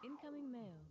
Incoming mail.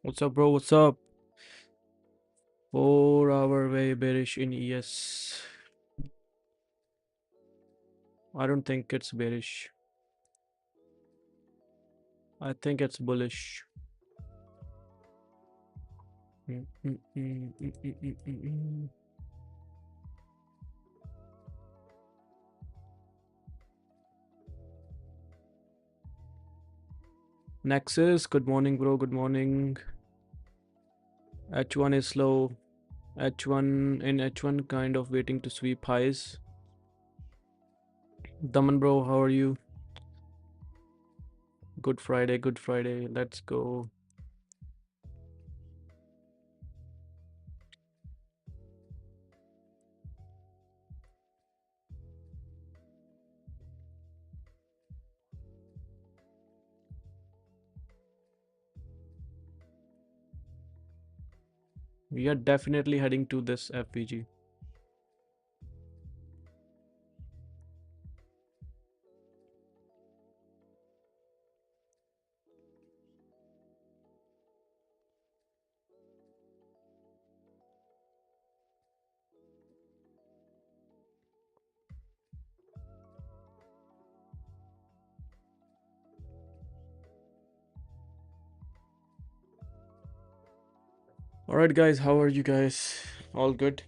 What's up, bro? What's up? 4 hour way bearish in ES. I don't think it's bearish. I think it's bullish. Mm, mm, mm, mm, mm, mm, mm, mm. Nexus, good morning, bro. Good morning. H1 is slow. H1 kind of waiting to sweep highs. Daman, bro, how are you? Good Friday, good Friday. Let's go. We are definitely heading to this FPG. All right, guys, how are you guys? All good?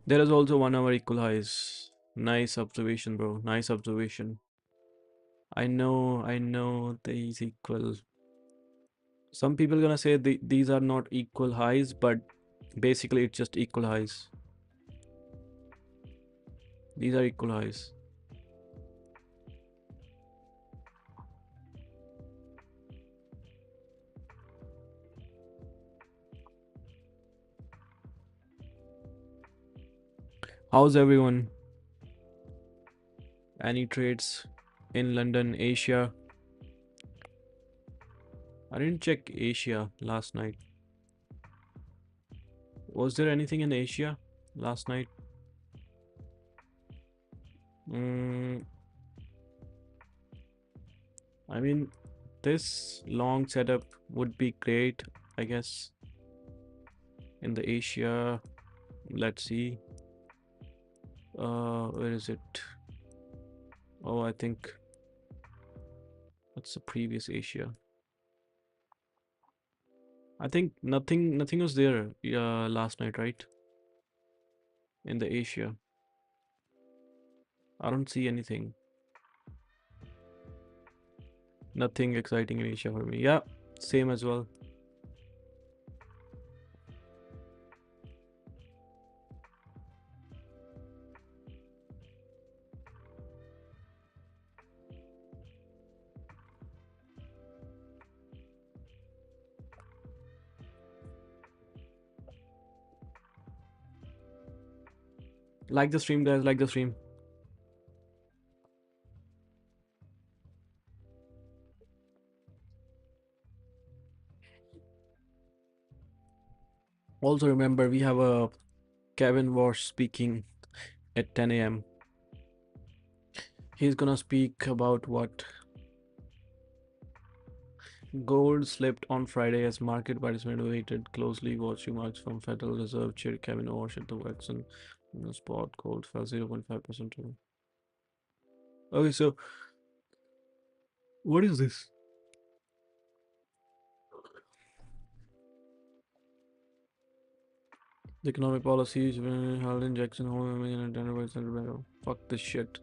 There is also 1 hour equal highs. Nice observation, bro. Nice observation. I know these equal. Some people gonna say these are not equal highs, but basically it's just equal highs. These are equal highs. How's everyone? Any trades in London, Asia? I didn't check Asia last night. Was there anything in Asia last night? Mm, I mean, this long setup would be great, I guess, in the Asia. Let's see. Where is it? Oh, I think that's the previous Asia. I think nothing was there last night, right? In the Asia. I don't see anything. Nothing exciting in Asia for me. Yeah, same as well. Like the stream, guys, like the stream. Also remember we have a Kevin Walsh speaking at 10 a.m. He's gonna speak about what? Gold slipped on Friday as market participants waited closely. Watch remarks from Federal Reserve Chair Kevin Walsh at the Watson. The spot gold fell 0.5%. Okay, so what is this? The economic policies held in Jackson Hole and Denver Center. Fuck this shit.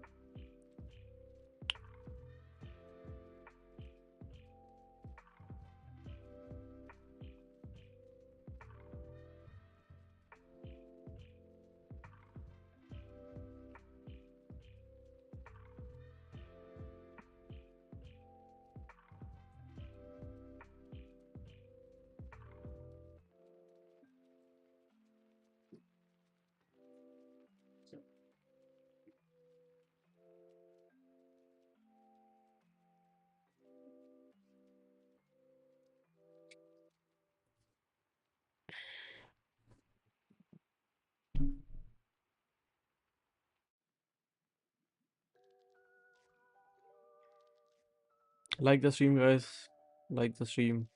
Like the stream, guys. Like the stream.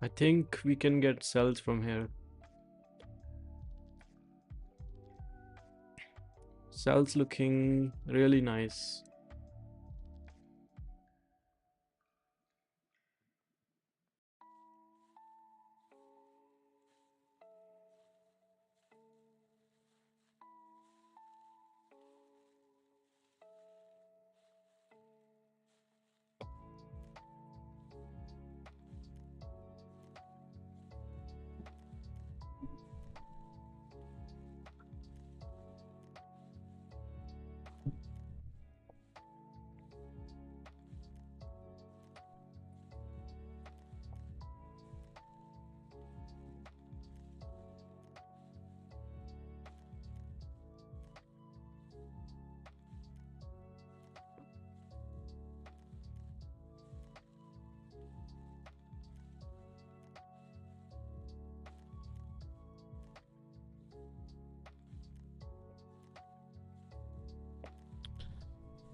I think we can get sells from here. Sells looking really nice.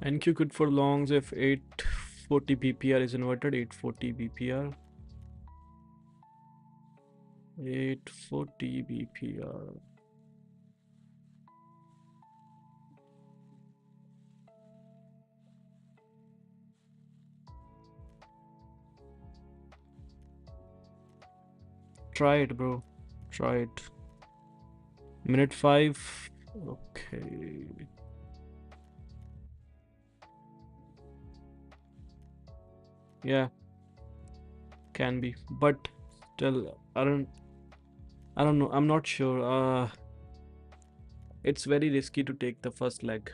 NQ good for longs if 840 BPR is inverted. 840 BPR. 840 BPR. Try it, bro. Try it. Minute 5. Okay. Yeah. Can be. But still, I don't know. I'm not sure. It's very risky to take the first leg.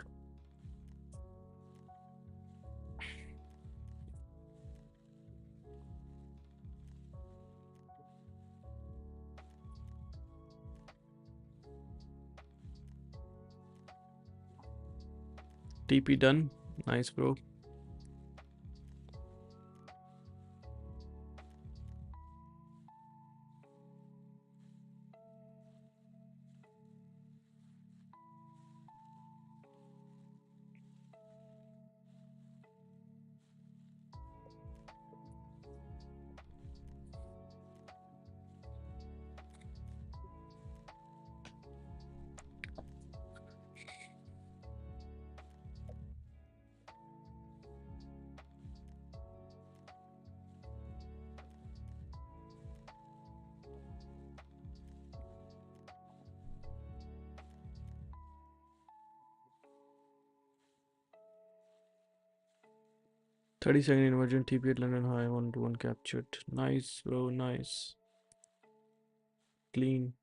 TP done. Nice, bro. Second inversion TP at London high 1-to-1 captured. Nice, bro. Nice. Clean.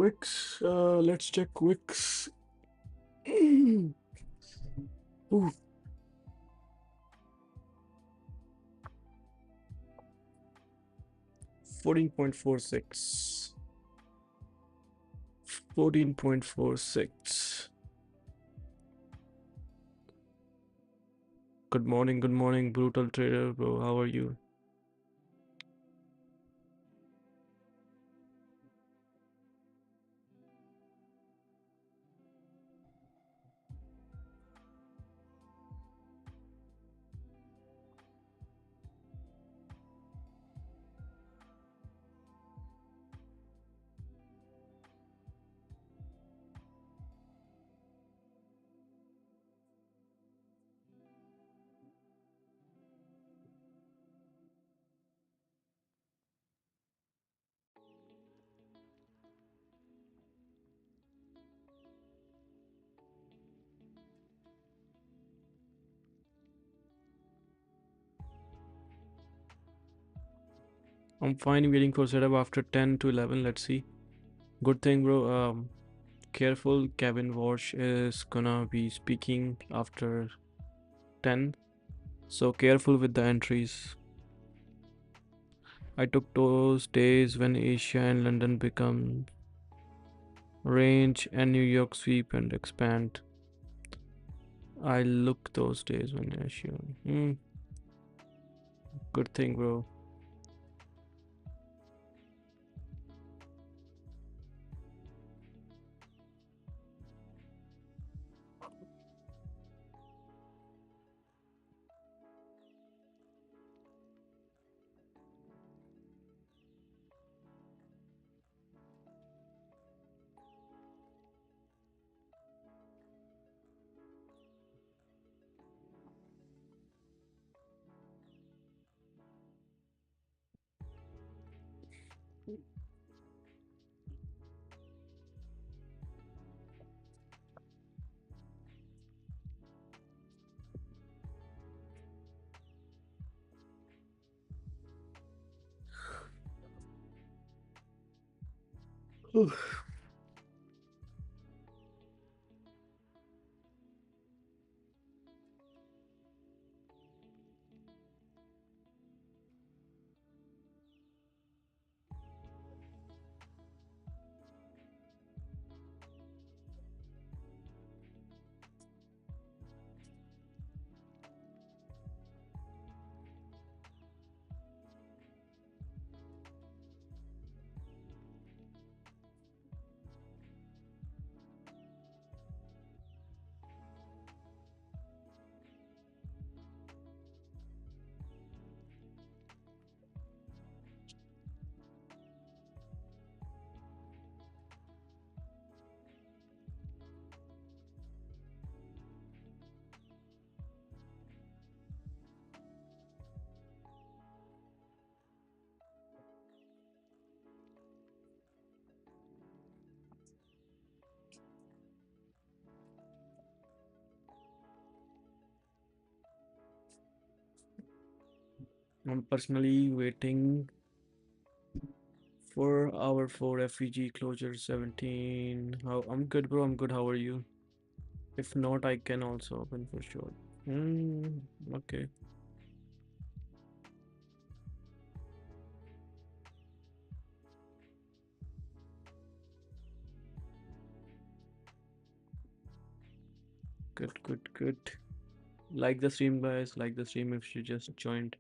Wix. Let's check Wix. Ooh. 14.46. 14.46. Good morning, brutal trader, bro. How are you? I'm fine waiting for setup after 10 to 11. Let's see. Good thing, bro. Careful. Kevin Walsh is gonna be speaking after 10. So careful with the entries. I took those days when Asia and London become range and New York sweep and expand. I look those days when Asia. Good thing, bro. I'm personally waiting for our 4 FVG closure 17. How I'm good, bro. I'm good. How are you? If not, I can also open for sure. Okay. Good. Like the stream, guys. Like the stream if you just joined.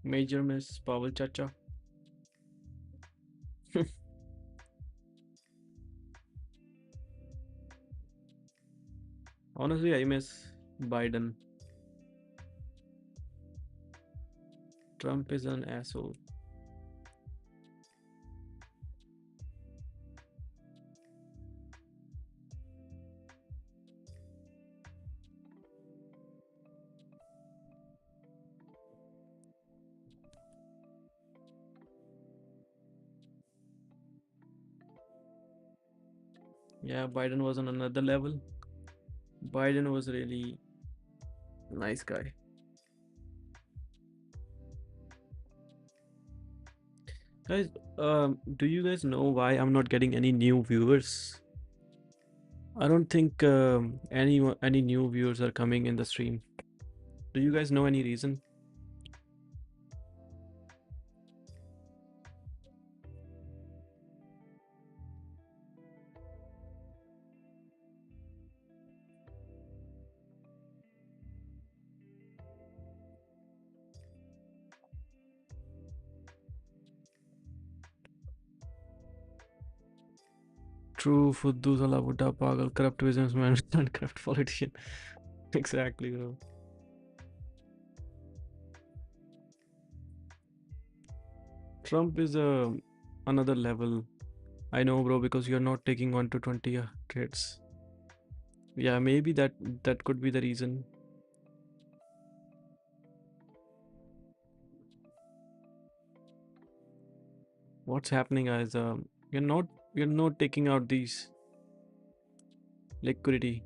Major miss, Pavel Chacha. Honestly, I miss Biden. Trump is an asshole. Yeah, Biden was on another level. Biden was really nice guy. Guys, do you guys know why I'm not getting any new viewers? I don't think any new viewers are coming in the stream. Do you guys know any reason? True, Fuddu Sala Buddha Pagal, corrupt businessman and corrupt politician. Exactly, bro. Trump is another level. I know, bro, because you're not taking 1 to 20 trades. Yeah, maybe that could be the reason. What's happening, guys? You're not taking out these liquidity.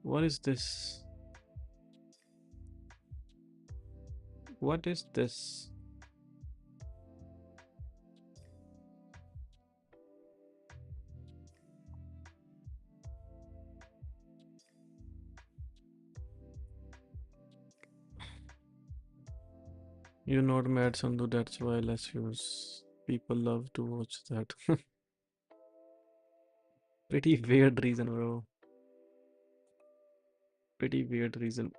What is this? What is this? You're not mad, Sandhu, that's why less views. People love to watch that. Pretty weird reason, bro. Pretty weird reason.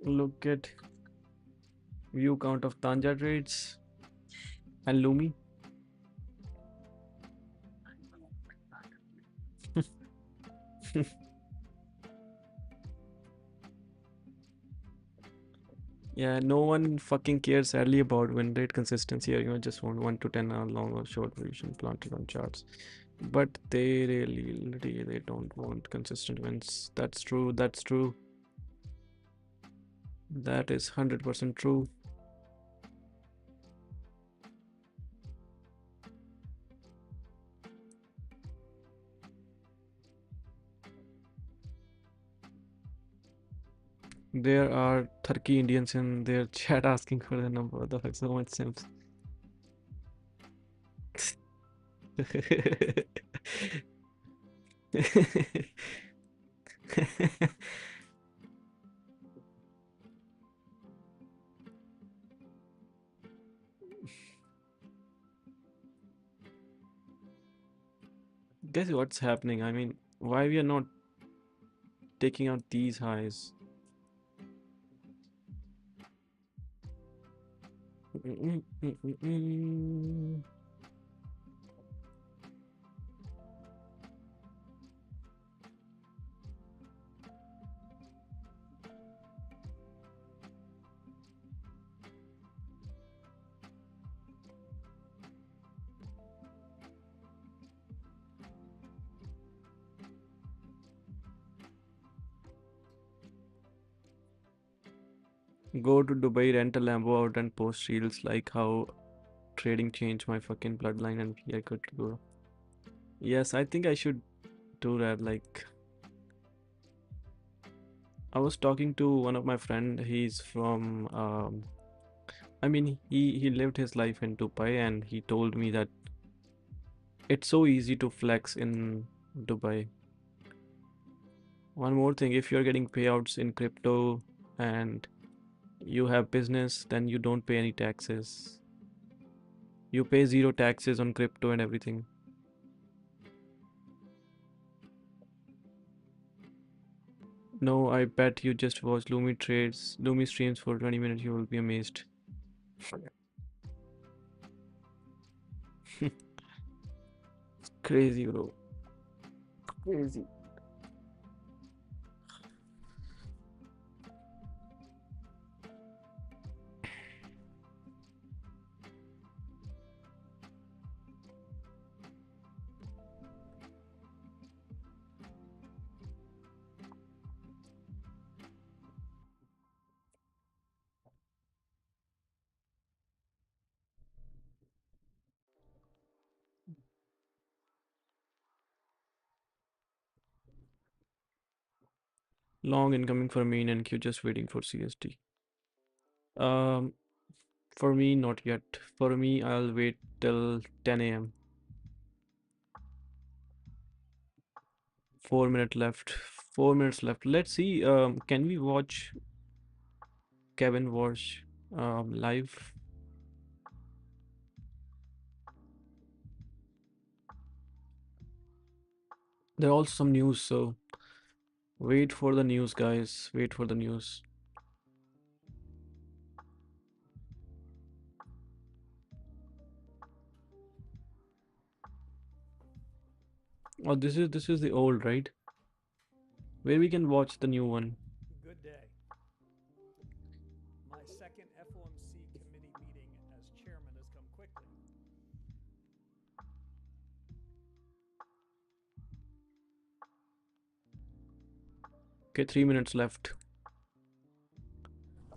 Look at view count of Tanja trades and Lumi. Yeah, no one fucking cares sadly about win rate consistency. Or you just want 1 to 10 hour long or short duration planted on charts. But they really they don't want consistent wins. That's true. That's true. That is 100% true. There are Turkey Indians in their chat asking for the number. What the fuck, so much simps. Guess what's happening? I mean, why we are not taking out these highs? Go to Dubai, rent a Lambo out and post reels like how trading changed my fucking bloodline and we are good to go. Yes, I think I should do that. Like, I was talking to one of my friend. He's from I mean he lived his life in Dubai, and he told me that it's so easy to flex in Dubai. One more thing, if you're getting payouts in crypto and you have business, then you don't pay any taxes. You pay zero taxes on crypto and everything. No, I bet you just watch Lumi streams for 20 minutes, you will be amazed. Crazy, bro. Crazy. Long incoming for me in NQ, just waiting for CST. Um, for me, not yet. For me, I'll wait till 10 a.m. 4 minutes left. 4 minutes left. Let's see. Can we watch Kevin watch live? There are also some news, so wait for the news, guys. Wait for the news. Oh, this is the old, right? Where we can watch the new one. Good day. My second FOMC committee meeting as chairman has come quickly. Okay, 3 minutes left.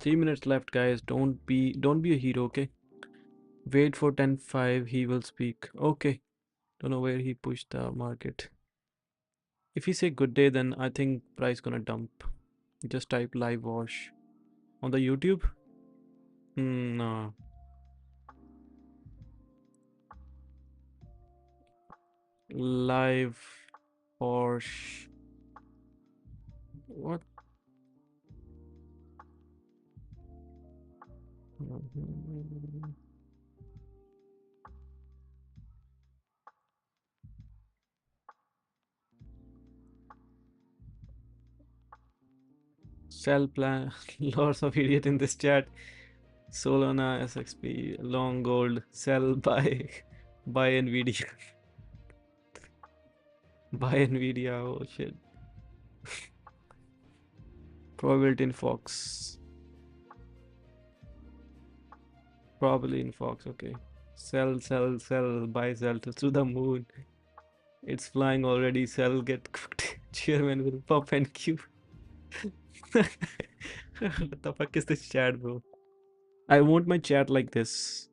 3 minutes left, guys. Don't be a hero, okay? Wait for 10:05. He will speak. Okay. Don't know where he pushed the market. If he say good day, then I think price gonna dump. Just type live wash on the YouTube. No. Live wash. What? Sell plan. Lots of idiot in this chat. Solana, SXP, long gold, sell, buy, buy Nvidia, buy Nvidia. Oh shit. Probability in Fox. Probably in Fox. Okay. Sell, sell, sell, buy, sell to the moon. It's flying already. Sell, get cooked. Chairman will pop and Q. What the fuck is this chat, bro? I want my chat like this.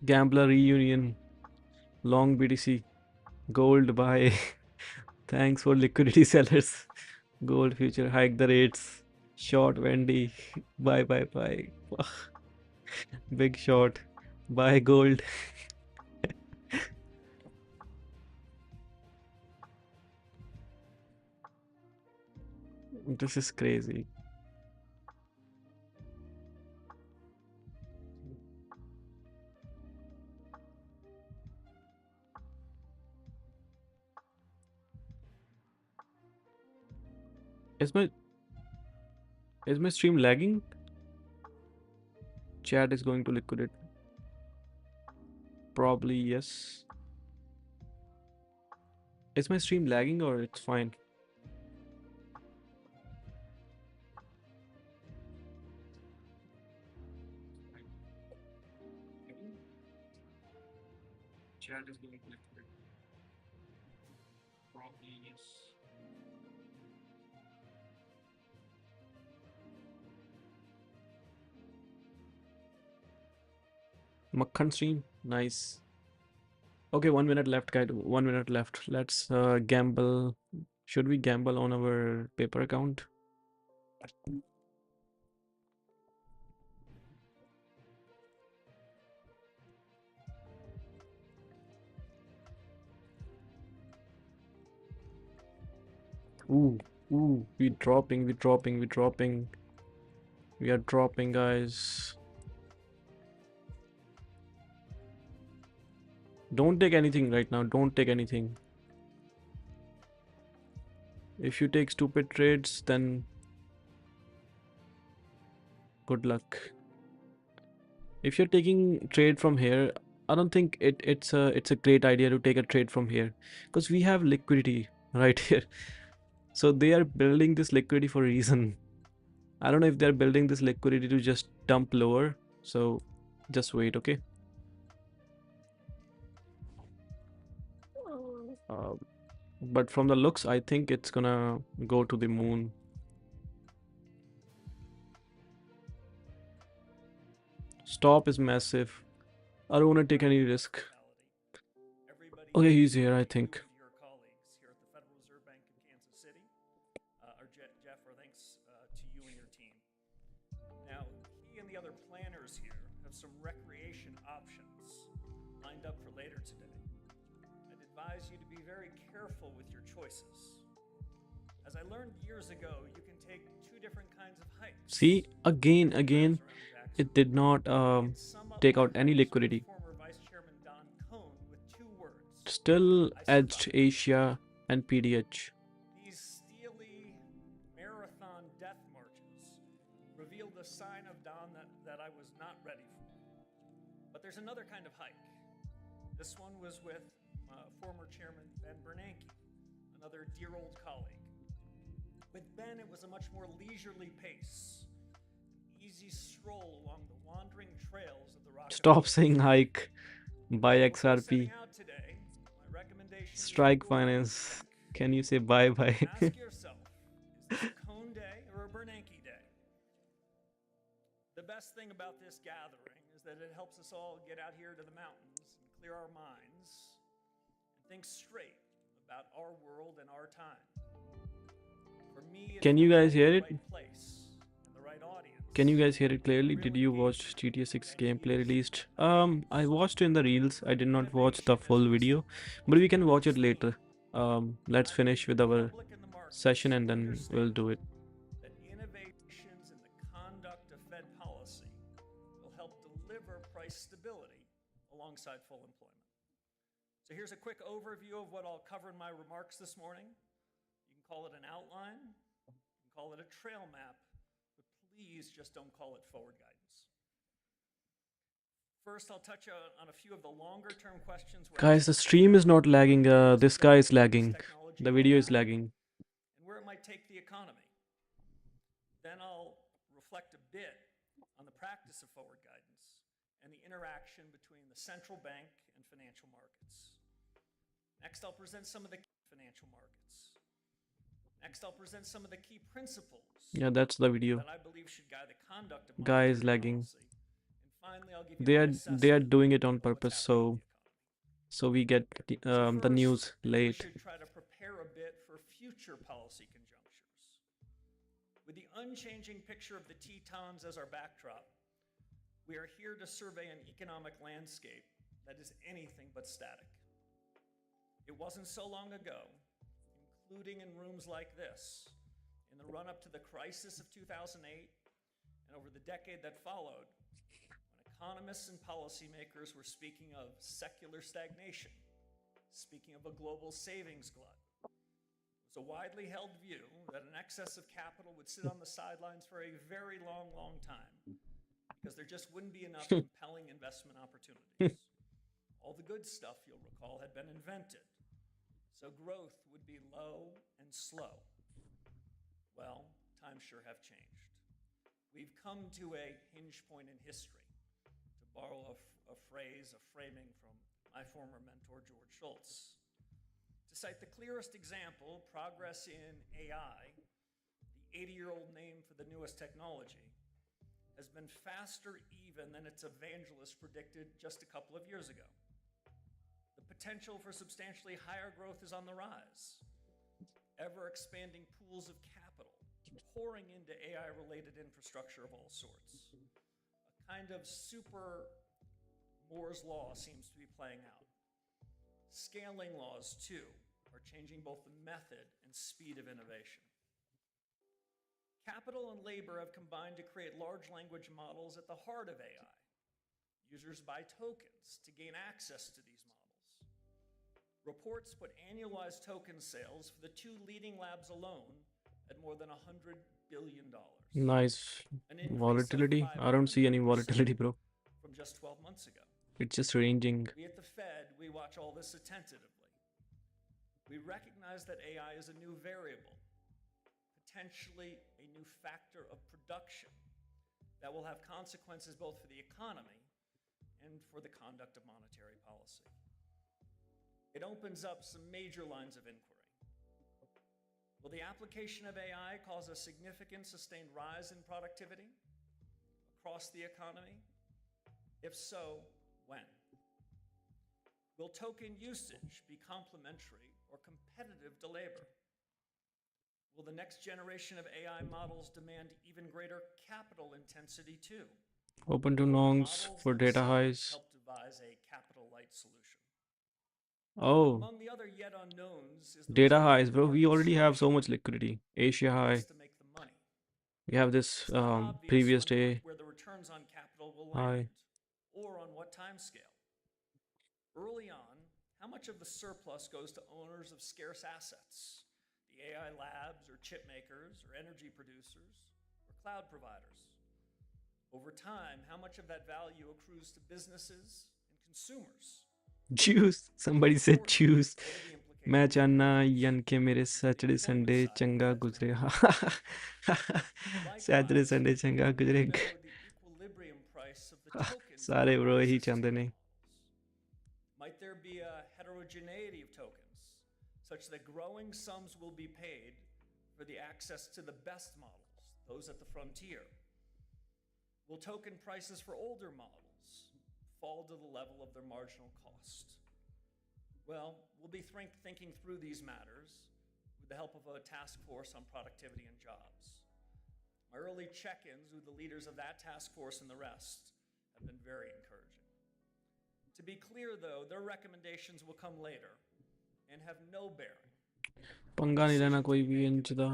Gambler reunion. Long BTC. Gold buy. Thanks for liquidity sellers. Gold future hike the rates. Short Wendy. Buy, buy, buy. Big short. Buy gold. This is crazy. Is my stream lagging? Chat is going to liquidate. Probably yes. Is my stream lagging or it's fine? Chat is going to liquidate. Probably yes. Makhan stream, nice. Okay, 1 minute left, guys. 1 minute left. Let's gamble. Should we gamble on our paper account? Ooh, ooh, we're dropping, we're dropping, we're dropping. We are dropping, guys. Don't take anything right now. Don't take anything. If you take stupid trades, then good luck. If you're taking trade from here, I don't think it's a great idea to take a trade from here because we have liquidity right here. So they are building this liquidity for a reason. I don't know if they're building this liquidity to just dump lower. So just wait, okay? But from the looks, I think it's gonna go to the moon. Stop is massive. I don't want to take any risk. Okay, he's here, I think. Your colleagues here at the Federal Reserve Bank of Kansas City. Jeff, our thanks to you and your team. Now, he and the other planners here have some recreation options lined up for later today. I'd advise you to be very careful with your choices. As I learned years ago, you can take two different kinds of hikes. See, again, it did not take out any liquidity. Still edged Asia and PDH. These steely marathon death marches revealed a sign of dawn that I was not ready for. But there's another kind of hike. This one was with former chairman Ben Bernanke, another dear old colleague. With Ben, it was a much more leisurely pace, an easy stroll along the wandering trails of the Rock. Stop saying hike. Buy XRP. Strike Finance. Can you say bye bye? Ask yourself, is this a Cone day or a Bernanke day? The best thing about this gathering is that it helps us all get out here to the mountains and clear our minds and think straight about our world and our time. For me, can you guys hear it? Right, can you guys hear it clearly? Did you watch GTA 6 gameplay released? I watched in the reels. I did not watch the full video, but we can watch it later. Let's finish with our session and then we'll do it. That innovations in the conduct of Fed policy will help deliver price stability alongside full employment. So here's a quick overview of what I'll cover in my remarks this morning. You can call it an outline, you can call it a trail map, but please just don't call it forward guidance. First, I'll touch on a few of the longer-term questions. Guys, the stream is not lagging. This guy is lagging. The video is lagging. And where it might take the economy. Then I'll reflect a bit on the practice of forward guidance and the interaction between the central bank and financial markets. Next, I'll present some of the financial markets. Next, I'll present some of the key principles. Yeah, that's the video. That I believe should guide the conduct of guy is lagging. And finally, I'll give you they are doing it on purpose, so we get the news late. We should try to prepare a bit for future policy conjunctures. With the unchanging picture of the Tetons as our backdrop, we are here to survey an economic landscape that is anything but static. It wasn't so long ago, including in rooms like this, in the run-up to the crisis of 2008 and over the decade that followed, when economists and policymakers were speaking of secular stagnation, speaking of a global savings glut. It was a widely held view that an excess of capital would sit on the sidelines for a very long, long time because there just wouldn't be enough compelling investment opportunities. All the good stuff, you'll recall, had been invented. So growth would be low and slow. Well, times sure have changed. We've come to a hinge point in history, to borrow a phrase, a framing from my former mentor, George Shultz. To cite the clearest example, progress in AI, the 80-year-old name for the newest technology, has been faster even than its evangelists predicted just a couple of years ago. The potential for substantially higher growth is on the rise. Ever-expanding pools of capital pouring into AI-related infrastructure of all sorts. A kind of super Moore's Law seems to be playing out. Scaling laws, too, are changing both the method and speed of innovation. Capital and labor have combined to create large language models at the heart of AI. Users buy tokens to gain access to these models. Reports put annualized token sales for the two leading labs alone at more than $100 billion. Nice. Volatility? I don't see any volatility, bro. From just 12 months ago. It's just ranging. We at the Fed, we watch all this attentively. We recognize that AI is a new variable, potentially a new factor of production that will have consequences both for the economy and for the conduct of monetary policy. It opens up some major lines of inquiry. Will the application of AI cause a significant sustained rise in productivity across the economy? If so, when? Will token usage be complementary or competitive to labor? Will the next generation of AI models demand even greater capital intensity too? Open to longs for data highs. Help devise a capital light solution. Oh, Among the other yet unknowns is the data result of highs, bro. We market already have so selection. much liquidity. Asia high. To make the money. We have this It's not obvious previous day where the returns on capital will high. land or on what time scale. Early on, how much of the surplus goes to owners of scarce assets, the AI labs or chip makers or energy producers or cloud providers? Over time, how much of that value accrues to businesses and consumers? Juice. Somebody said juice. What are the implications? मैं जानना यन के मेरे Saturday Sunday चंगा गुजरे Saturday Sunday चंगा गुजरे सारे bro यही चाहते ने. Might there be a heterogeneity of tokens such that growing sums will be paid for the access to the best models, those at the frontier? Will token prices for older models fall to the level of their marginal cost? Well, we'll be thinking through these matters with the help of a task force on productivity and jobs. My early check-ins with the leaders of that task force and the rest have been very encouraging. To be clear, though, their recommendations will come later and have no bearing. पंगा नहीं लेना कोई भी इंचदा.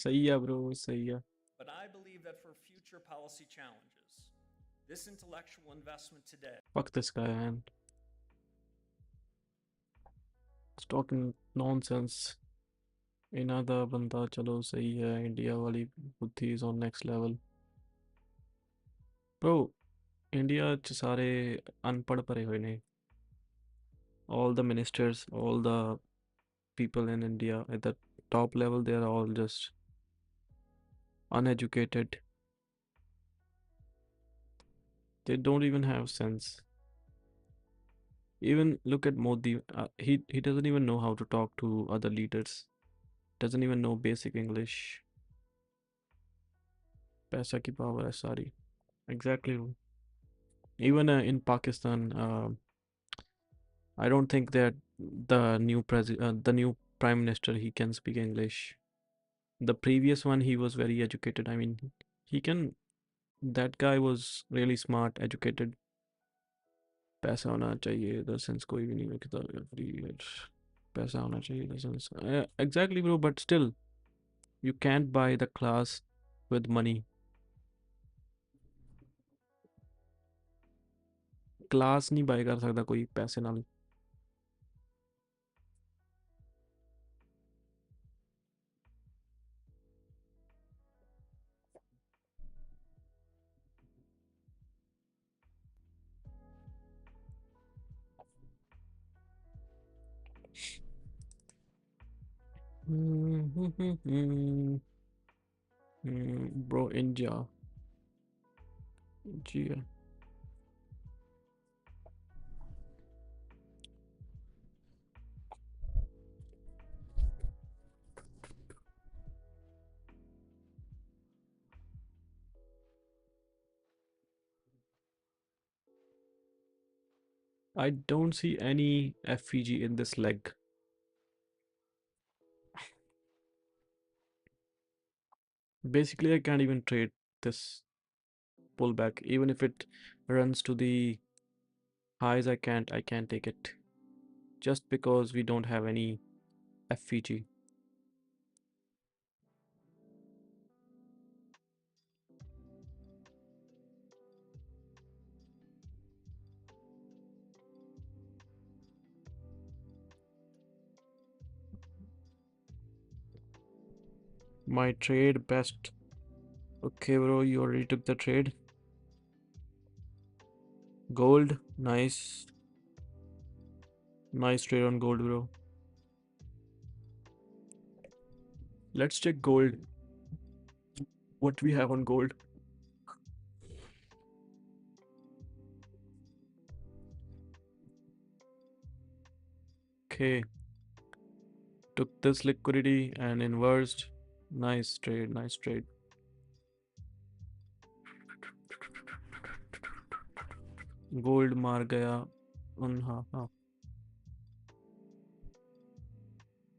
सही है bro, सही है. But I believe that for future policy challenges, this intellectual investment today. Fuck this guy, man. He's talking nonsense. ਇਹਨਾਂ ਦਾ ਬੰਦਾ ਚਲੋ ਸਹੀ ਹੈ. ਇੰਡੀਆ ਵਾਲੀ ਬੁੱਧੀ is on next level. Bro, India ਚ ਸਾਰੇ ਅਨਪੜ੍ਹ ਭਰੇ ਹੋਏ ਨੇ. All the ministers, all the people in India at the top level, they are all just uneducated. They don't even have sense. Even look at Modi. He doesn't even know how to talk to other leaders. Doesn't even know basic English. Paisa ki power hai sari. Exactly. Even in Pakistan, I don't think that the new prime minister, he can speak English. The previous one, he was very educated. I mean, that guy was really smart, educated. पैसा होना चाहिए, the sense कोई भी नहीं रखता free. पैसा होना चाहिए, the sense. Exactly, bro. But still, you can't buy the class with money. Class नहीं buy कर सकता कोई पैसे नाल. Bro, India. India. I don't see any FVG in this leg. Basically, I can't even trade this pullback. Even if it runs to the highs, I can't take it. Just because we don't have any FVG. My trade best. Okay, bro, you already took the trade. Gold, nice. Nice trade on gold, bro. Let's check gold. What we have on gold. Okay. Took this liquidity and inversed. Nice trade, nice trade. Gold मार गया हाँ.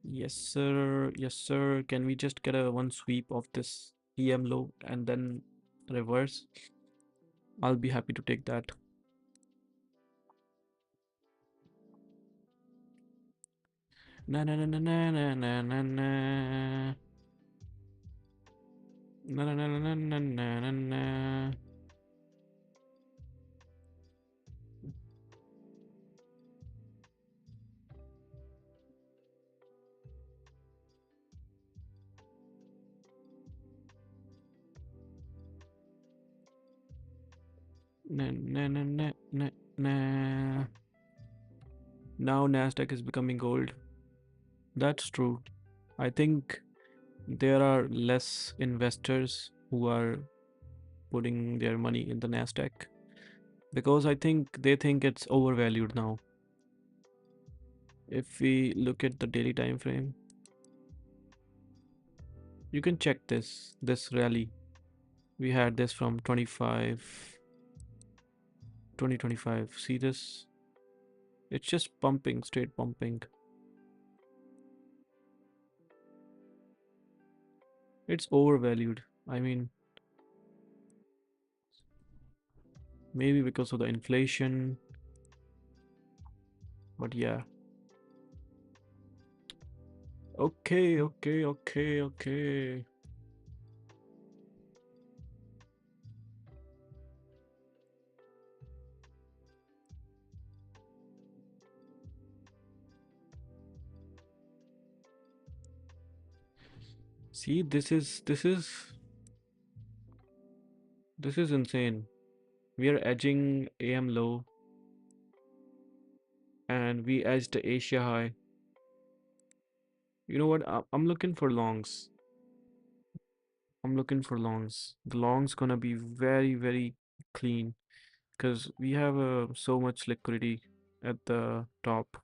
Yes sir, can we just get a one sweep of this EM low and then reverse? I'll be happy to take that. Na na na na na na na na na na na na na na na na na. Na na na na na na. Now Nasdaq is becoming gold. That's true. I think there are less investors who are putting their money in the Nasdaq because I think they think it's overvalued now. If we look at the daily time frame, you can check this rally. We had this from 2025. See this? It's just pumping, straight pumping. It's overvalued. I mean, maybe because of the inflation, but yeah. Okay. See, this is insane. We are edging AM low and we edged the Asia high. You know what? I'm looking for longs. The longs gonna be very clean because we have so much liquidity at the top.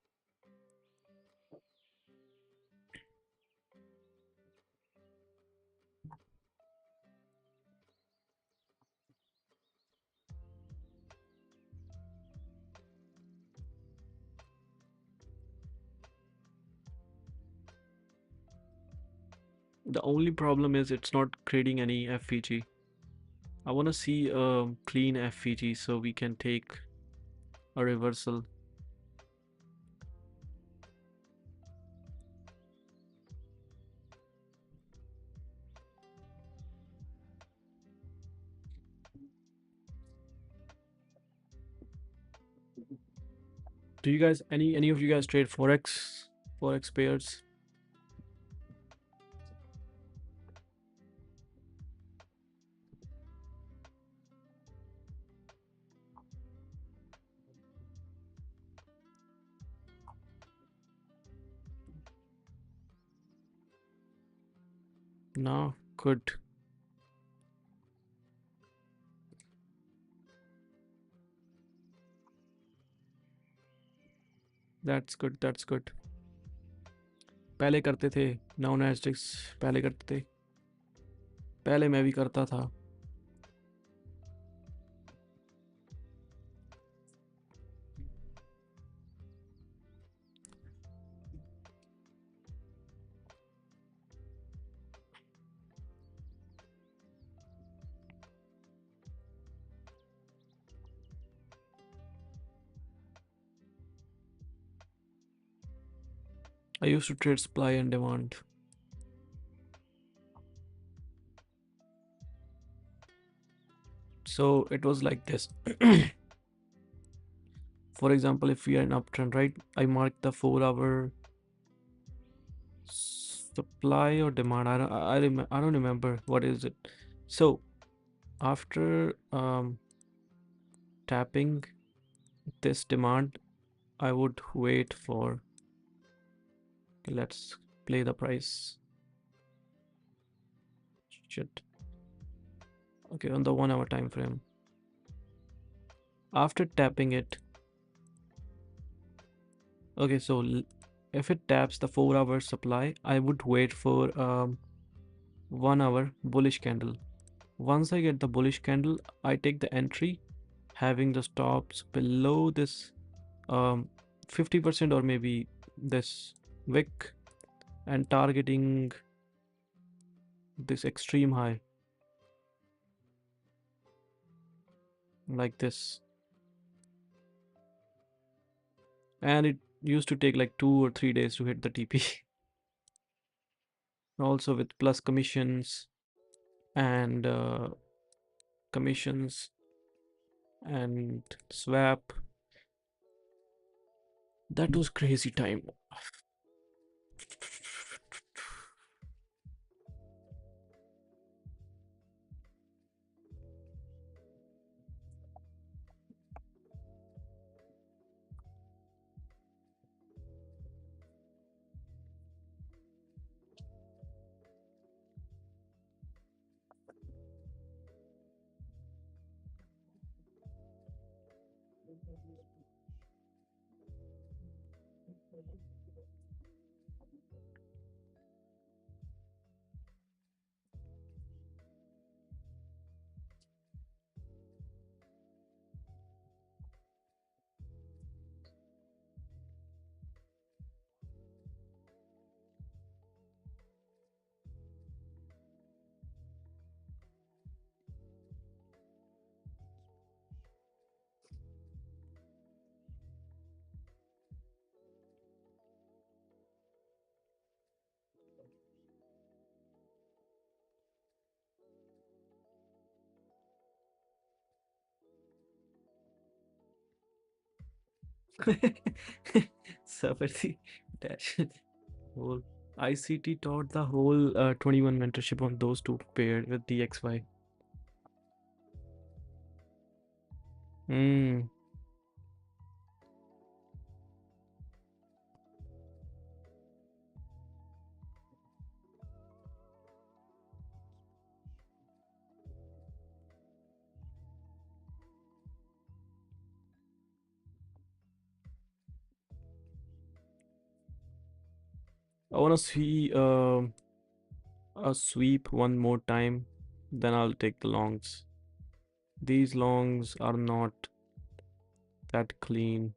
The only problem is it's not creating any FVG. I want to see a clean FVG so we can take a reversal. Do you guys any of you guys trade forex pairs? No, good. That's good. पहले करते थे now नास्टिक्स पहले करते थे पहले मैं भी करता था I used to trade supply and demand. So it was like this. For example, if we are in uptrend, right? I mark the 4-hour supply or demand. I don't remember what is it. So after tapping this demand, I would wait for, let's play the price. Shit. Okay, on the 1-hour time frame. After tapping it, okay, so if it taps the 4-hour supply, I would wait for 1-hour bullish candle. Once I get the bullish candle, I take the entry, having the stops below this 50% or maybe this wick, and targeting this extreme high like this. And it used to take like 2 or 3 days to hit the TP. Also with plus commissions and and swap. That was crazy time. Saparthi dash whole ICT taught the whole 21 mentorship on those two paired with DXY. Hmm. I wanna see a sweep one more time, then I'll take the longs. These longs are not that clean.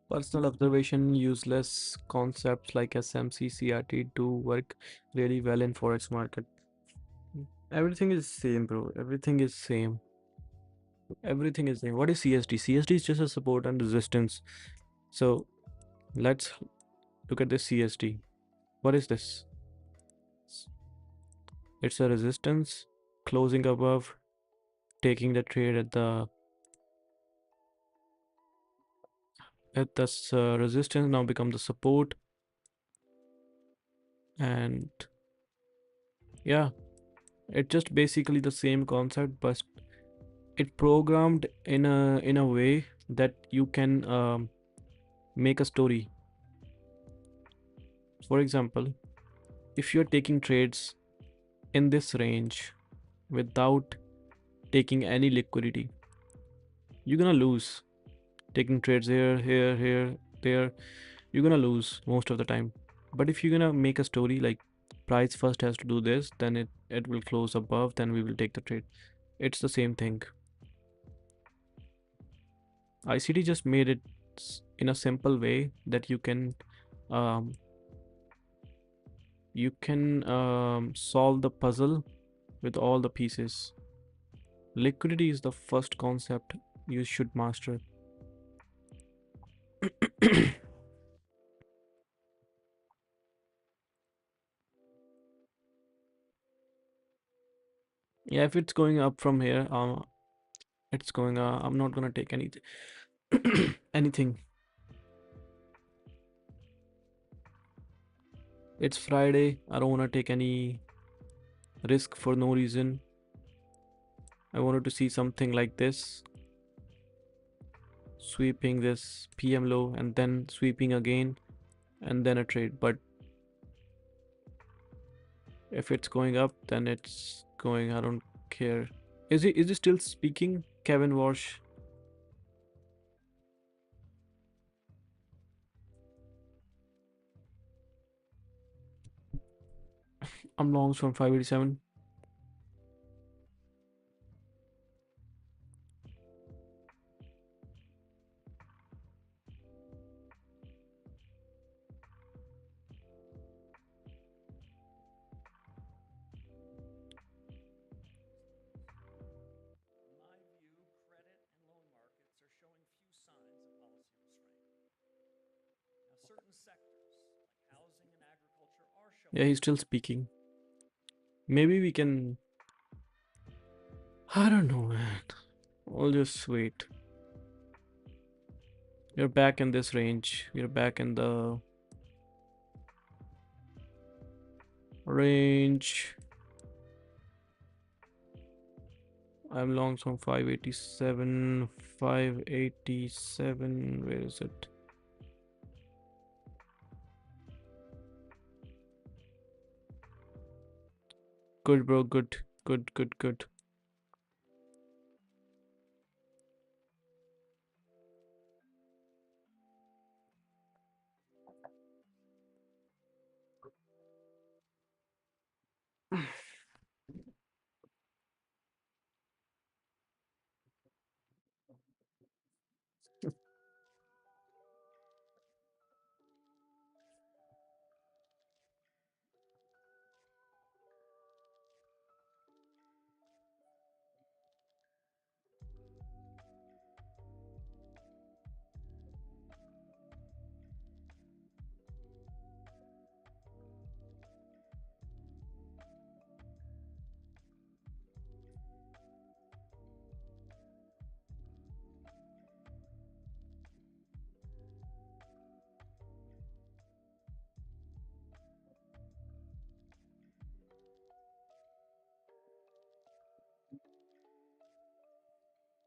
Personal observation, useless concepts like SMC, CRT do work really well in forex market. Everything is same, bro. Everything is same. Everything is same. What is CSD? CSD is just a support and resistance. So let's look at this CSD. What is this? It's a resistance closing above, taking the trade at the this resistance now become the support, and yeah, it's just basically the same concept, but it programmed in a way that you can make a story. For example, if you're taking trades in this range without taking any liquidity, you're gonna lose. Taking trades here, here, here, there, you're gonna lose most of the time. But if you're gonna make a story like price first has to do this, then it will close above, then we will take the trade. It's the same thing. ICT just made it in a simple way that you can solve the puzzle with all the pieces. Liquidity is the first concept you should master. Yeah, if it's going up from here, it's going. I'm not gonna take anything. Anything. It's Friday. I don't wanna take any risk for no reason. I wanted to see something like this, sweeping this PM low and then sweeping again, and then a trade. But if it's going up, then it's going. I don't care. Is he still speaking? Kevin Walsh. I'm longs from 587. Yeah, he's still speaking. Maybe we can. I don't know, man. I'll just wait. You're back in this range. You're back in the range. I'm long from 587. 587. Where is it? Good, bro. Good. Good, good, good.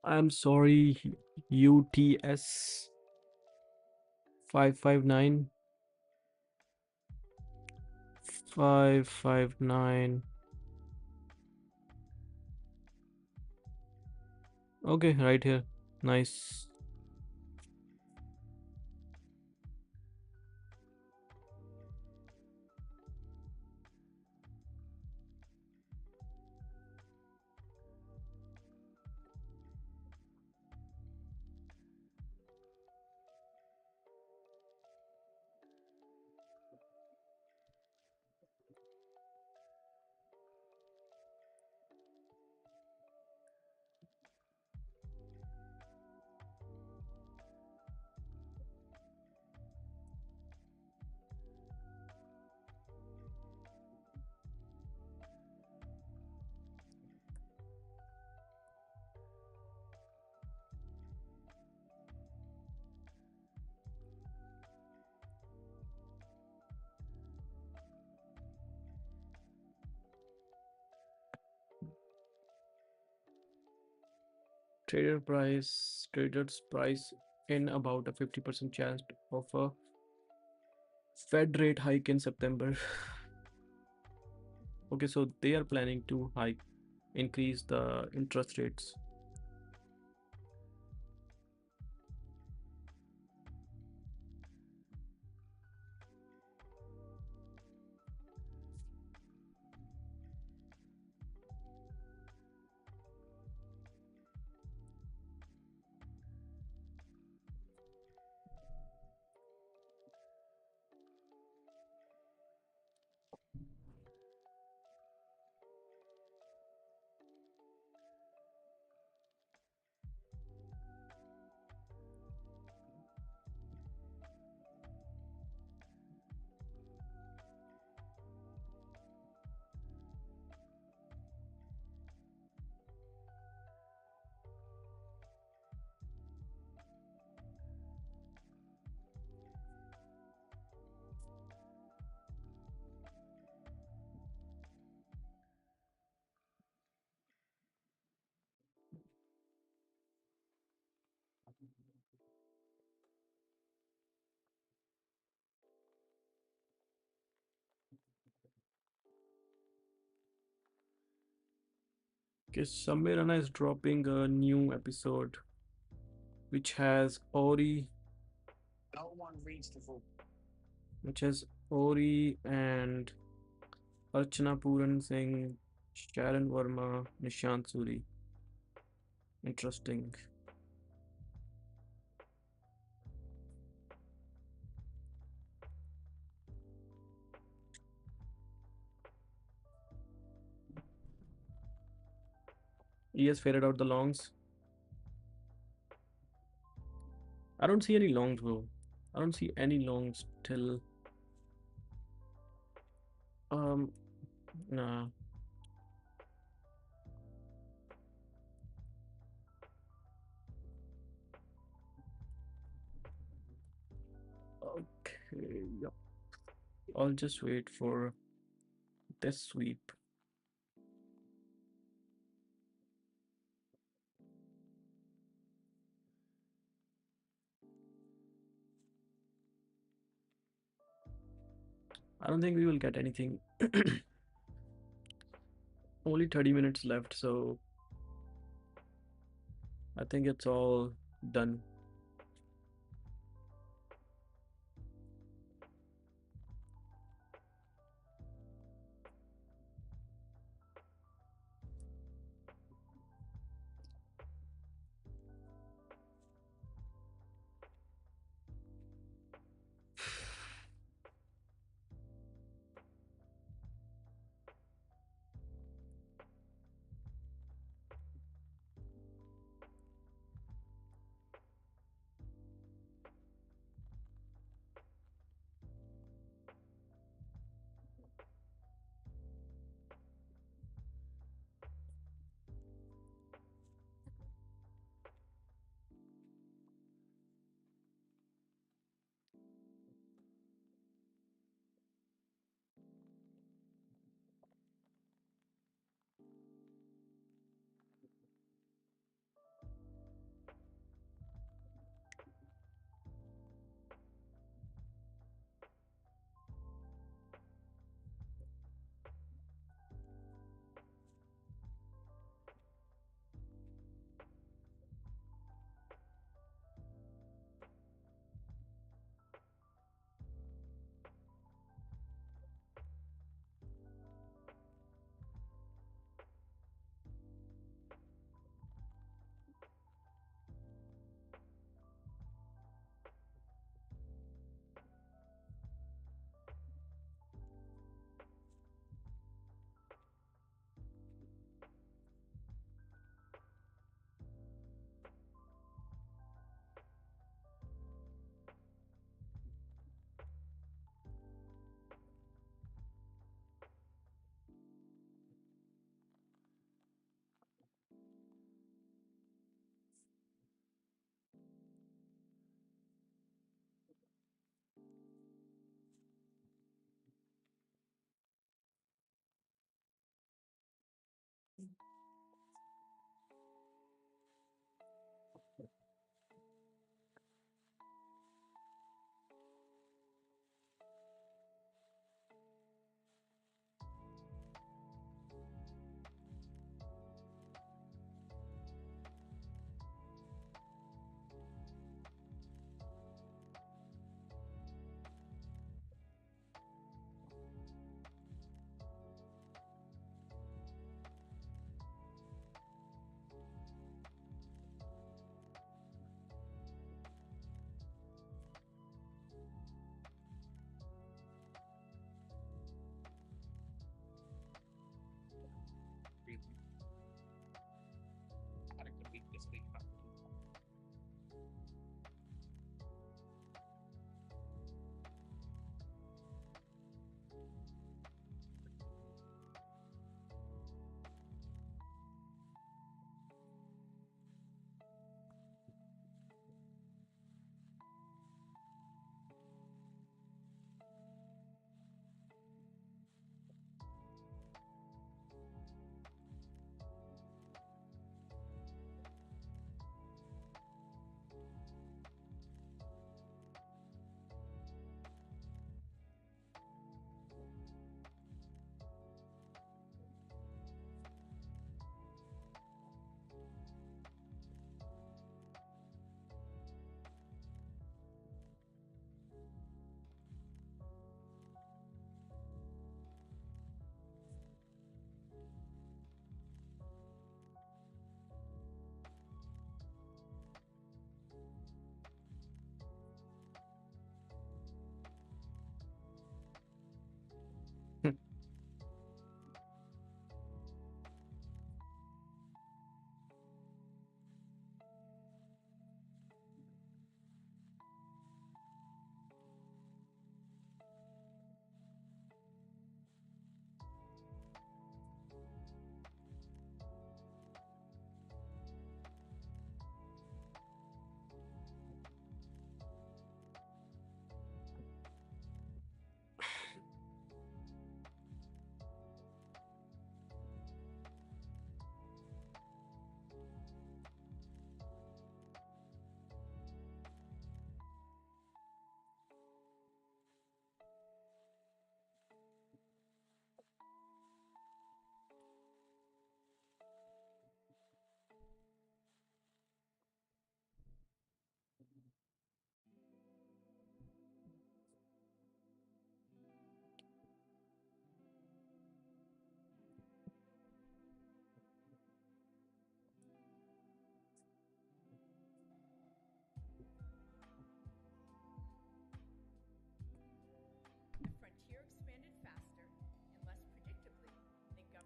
I'm sorry, UTS 559. 559. Okay, right here. Nice. Traders price in about a 50% chance of a Fed rate hike in September. Okay, so they are planning to increase the interest rates. Okay, Samirana is dropping a new episode which has Ori. No one reads the full. Which has Ori and Archana Puran Singh, Sharon Verma, Nishant Suri. Interesting. He has faded out the longs. I don't see any longs, bro. I don't see any longs till nah. Okay, yep. I'll just wait for this sweep. I don't think we will get anything. Only 30 minutes left, so I think it's all done.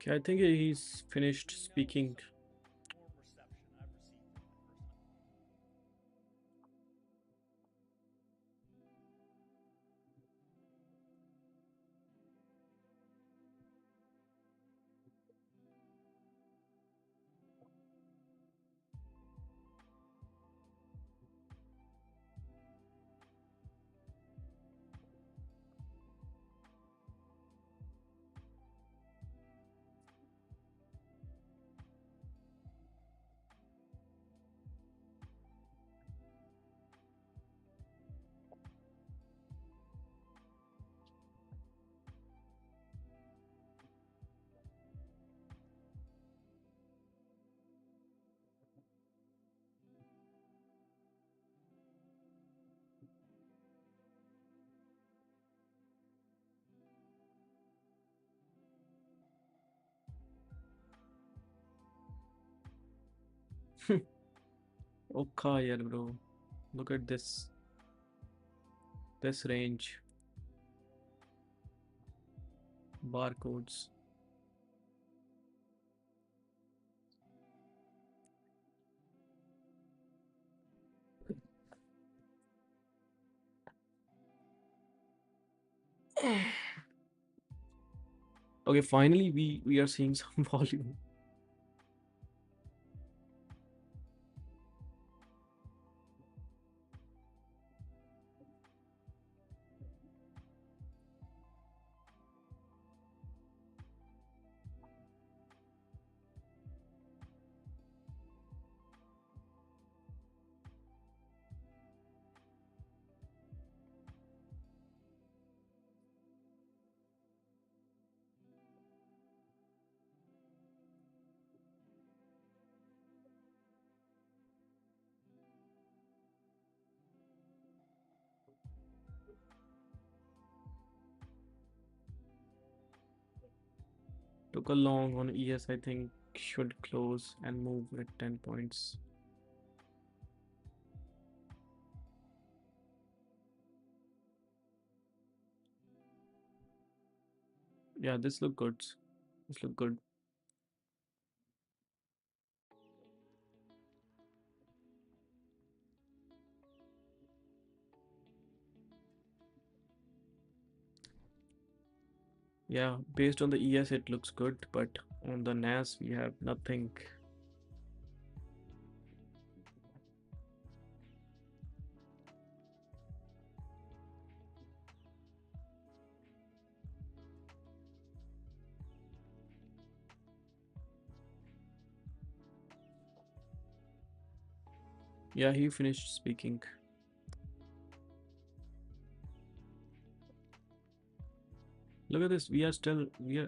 Okay, I think he's finished speaking. More reception I've received from it personally. Okay, yeah, bro. Look at this range. Barcodes. Okay, finally we are seeing some volume. Took a long on ES, I think should close and move at 10 points. Yeah, this look good. This look good. Yeah, based on the ES it looks good, but on the NAS we have nothing. Yeah, he finished speaking. Look at this. We are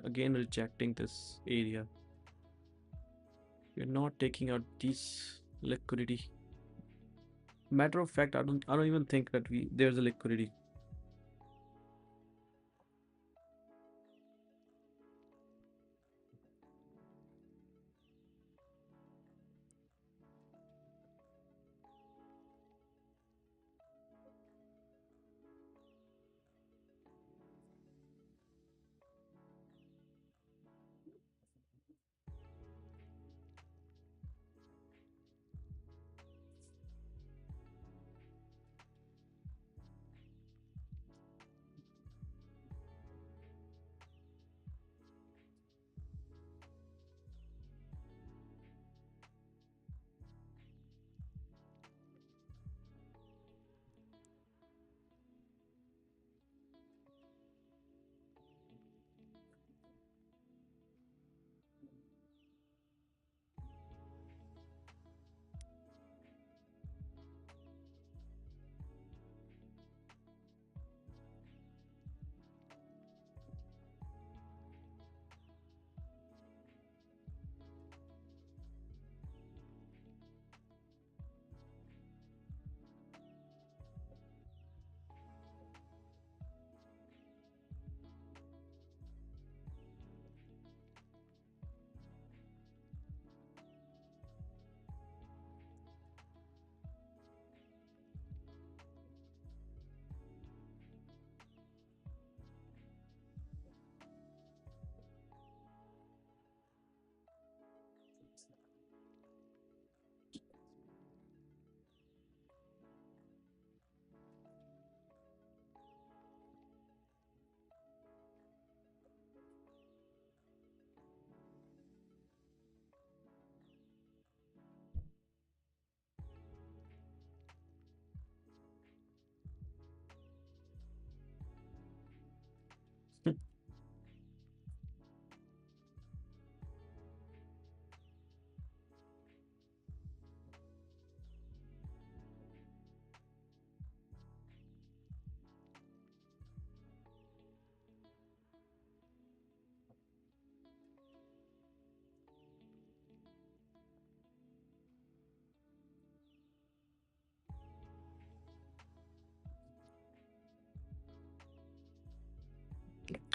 again rejecting this area. We're not taking out this liquidity. Matter of fact, I don't even think that there's a liquidity.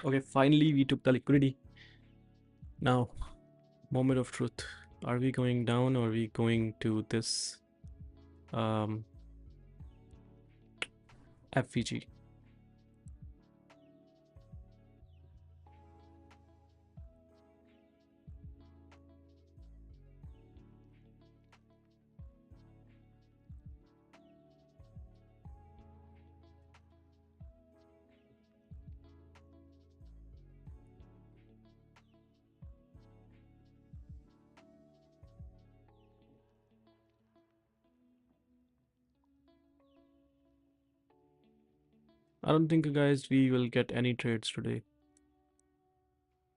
Okay, finally we took the liquidity. Now, moment of truth. Are we going down or are we going to this FVG? I don't think, guys, we will get any trades today.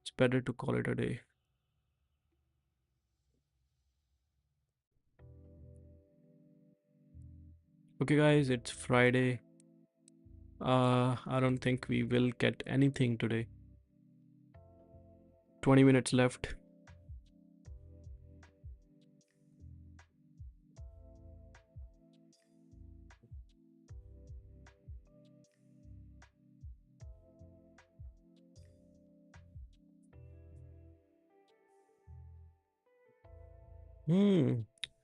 It's better to call it a day. Okay, guys, it's Friday. I don't think we will get anything today. 20 minutes left.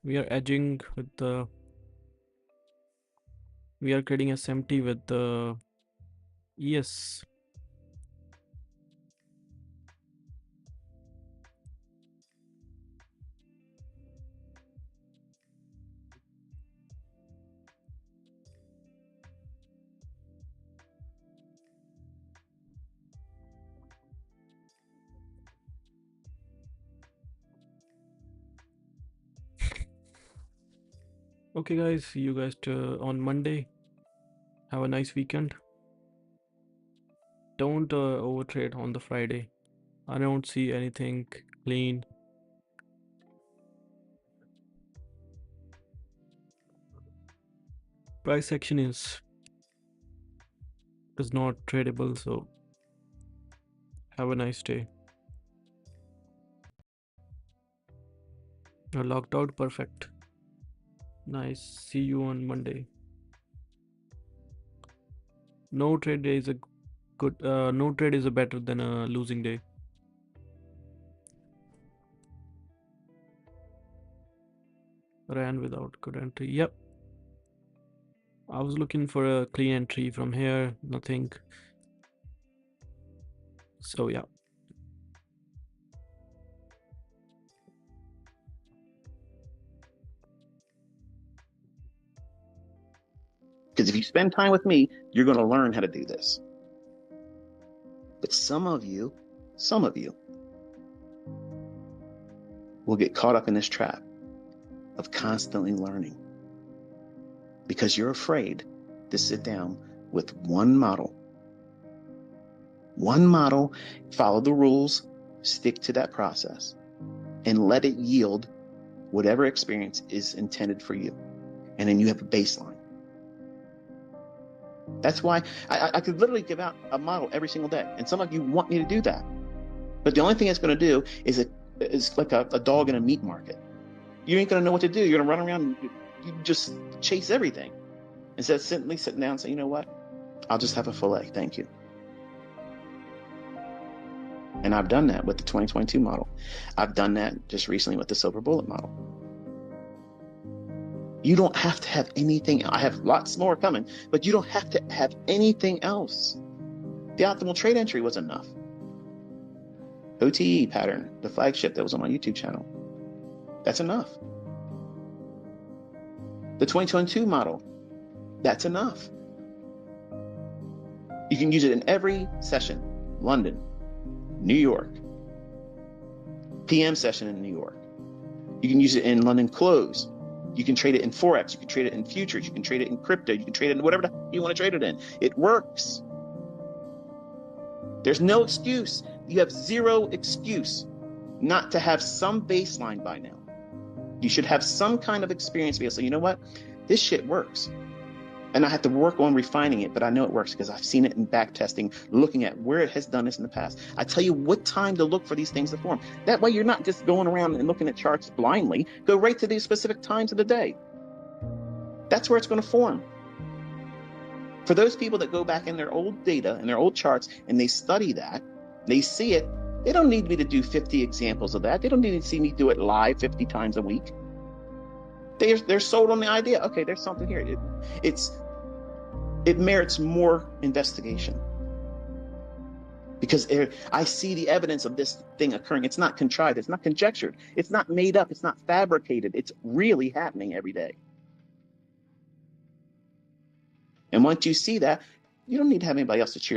We are edging with the. We are creating SMT with the ES. Okay, guys, see you guys on Monday. Have a nice weekend. Don't overtrade on the Friday. I don't see anything clean. Price action is not tradable, so have a nice day. You're locked out. Perfect. Nice. See you on Monday. No trade day is a good. No trade is a better than a losing day. Ran without good entry. Yep. I was looking for a clean entry from here. Nothing. So yeah. Because if you spend time with me, you're going to learn how to do this. But some of you will get caught up in this trap of constantly learning because you're afraid to sit down with one model, follow the rules, stick to that process, and let it yield whatever experience is intended for you. And then you have a baseline. That's why I could literally give out a model every single day. And some of you want me to do that. But the only thing it's going to do is it's like a dog in a meat market. You ain't going to know what to do. You're going to run around and you just chase everything. Instead of sitting down and say, you know what? I'll just have a fillet. Thank you. And I've done that with the 2022 model. I've done that just recently with the Silver Bullet model. You don't have to have anything. I have lots more coming, but you don't have to have anything else. The optimal trade entry was enough. OTE pattern, the flagship that was on my YouTube channel. That's enough. The 2022 model, that's enough. You can use it in every session. London, New York, PM session in New York. You can use it in London close. You can trade it in Forex. You can trade it in futures. You can trade it in crypto. You can trade it in whatever you want to trade it in. It works. There's no excuse. You have zero excuse not to have some baseline by now. You should have some kind of experience to be able to say, you know what? This shit works. And I have to work on refining it, but I know it works because I've seen it in back testing, looking at where it has done this in the past. I tell you what time to look for these things to form. That way you're not just going around and looking at charts blindly. Go right to these specific times of the day. That's where it's going to form. For those people that go back in their old data and their old charts and they study that, they see it, they don't need me to do 50 examples of that. They don't need to see me do it live 50 times a week. They're sold on the idea, okay, there's something here. It merits more investigation. Because I see the evidence of this thing occurring. It's not contrived, it's not conjectured, it's not made up, it's not fabricated, it's really happening every day. And once you see that, you don't need to have anybody else to cheer